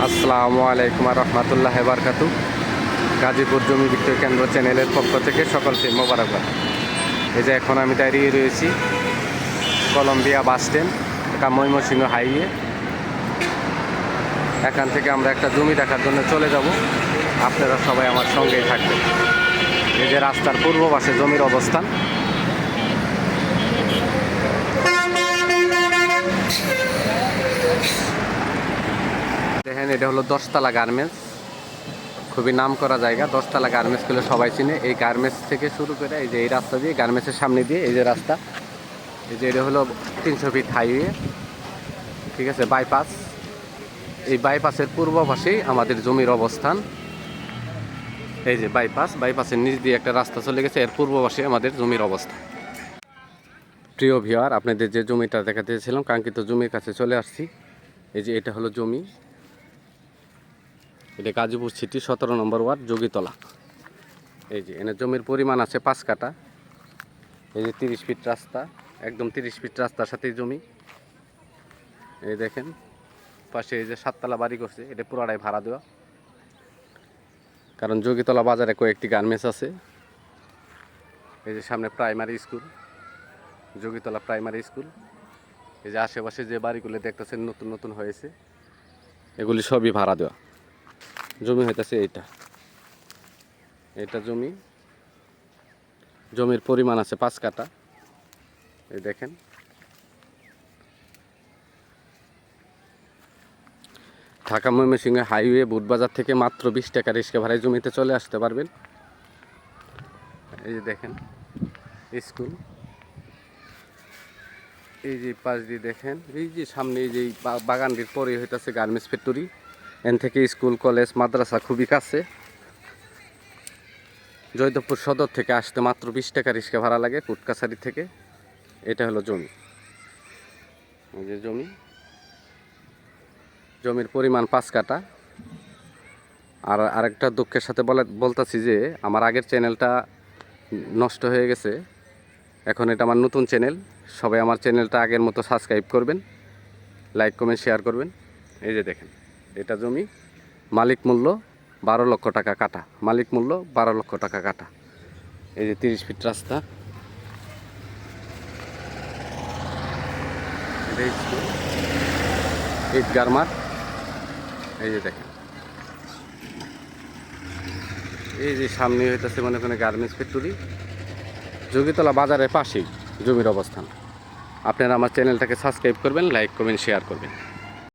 আসসালামু আলাইকুম রহমতুল্লাহ বারকাতু। গাজীপুর জমি বিক্রয় কেন্দ্র চ্যানেলের পক্ষ থেকে সকলকে মোবারকবাদ। এই যে এখন আমি দাঁড়িয়ে রয়েছি Columbia bus stand, Mymensingh highway. এখান থেকে আমরা একটা জমি দেখার জন্য চলে যাব, আপনারা সবাই আমার সঙ্গেই থাকবেন। এই যে রাস্তার পূর্ব পাশে জমির অবস্থান। দেখেন, এটা হলো 10তলা গার্মেন্টস, খুবই নাম করা জায়গা। 10তলা গার্মেন্টস গুলো সবাই চিনে। এই গার্মেন্টস থেকে শুরু করে এই যে এই রাস্তা দিয়ে, গার্মেন্টসের সামনে দিয়ে এই যে রাস্তা, এই যে এটা হলো 300 ফিট হাইওয়ে, ঠিক আছে, বাইপাস। এই বাইপাসের পূর্ব পাশেই আমাদের জমির অবস্থান। এই যে বাইপাসের নিচ দিয়ে একটা রাস্তা চলে গেছে, এর পূর্ব পাশে আমাদের জমির অবস্থান। প্রিয় ভিউয়ার, আপনাদের যে জমিটা দেখাতে চেয়েছিলাম, কাঙ্ক্ষিত জমির কাছে চলে আসছি। এই যে এটা হলো জমি, এটা গাজীপুর সিটি 17 নম্বর ওয়ার্ড, যোগীতলা। এই যে এনে জমির পরিমাণ আছে 5 কাঠা। এই যে 30 ফিট রাস্তা, একদম 30 ফিট রাস্তার সাথেই জমি। এই দেখেন পাশে এই যে 7তলা বাড়ি করছে, এটা পুরাটাই ভাড়া দেওয়া, কারণ যোগীতলা বাজারে কয়েকটি গার্মেন্টস আছে। এই যে সামনে primary school, Jogitala primary school. এই যে আশেপাশে যে বাড়িগুলো দেখতেছেন নতুন নতুন হয়েছে, এগুলি সবই ভাড়া দেওয়া। জমি হইতেছে এটা জমির পরিমাণ আছে 5 কাঠা। এই দেখেন, ঢাকা ময়মনসিংহ হাইওয়ে বুটবাজার থেকে মাত্র 20 টাকা রিক্সা ভাড়ায় জমিতে চলে আসতে পারবেন। এই যে দেখেন স্কুল, এই যে পাশ দিয়ে দেখেন, এই যে সামনে এই যে বাগানটির পরে হইতেছে গার্মেন্টস ফ্যাক্টরি। এন থেকে স্কুল, কলেজ, মাদ্রাসা খুবই কাছে। জয়দেবপুর সদর থেকে আসতে মাত্র 20 টাকা রিক্সা ভাড়া লাগে কুটকাছারি থেকে। এটা হলো জমি, এই যে জমির পরিমাণ 5 কাঠা। আর আরেকটা দুঃখের সাথে বলতেছি যে আমার আগের চ্যানেলটা নষ্ট হয়ে গেছে, এখন এটা আমার নতুন চ্যানেল। সবাই আমার চ্যানেলটা আগের মতো সাবস্ক্রাইব করবেন, লাইক কমেন্ট শেয়ার করবেন। এই যে দেখেন, এটা জমি, মালিক মূল্য 12 লক্ষ টাকা কাঠা, মালিক মূল্য 12 লক্ষ টাকা কাঠা। এই যে 30 ফিট রাস্তা, ইট গার্মার। এই যে দেখেন, এই যে সামনে হইতেছে মনে করেন গার্মেন্টস ফ্যাক্টরি। যোগীতলা বাজারের পাশেই জমির অবস্থান। আপনারা আমার চ্যানেলটাকে সাবস্ক্রাইব করবেন, লাইক করবেন, শেয়ার করবেন।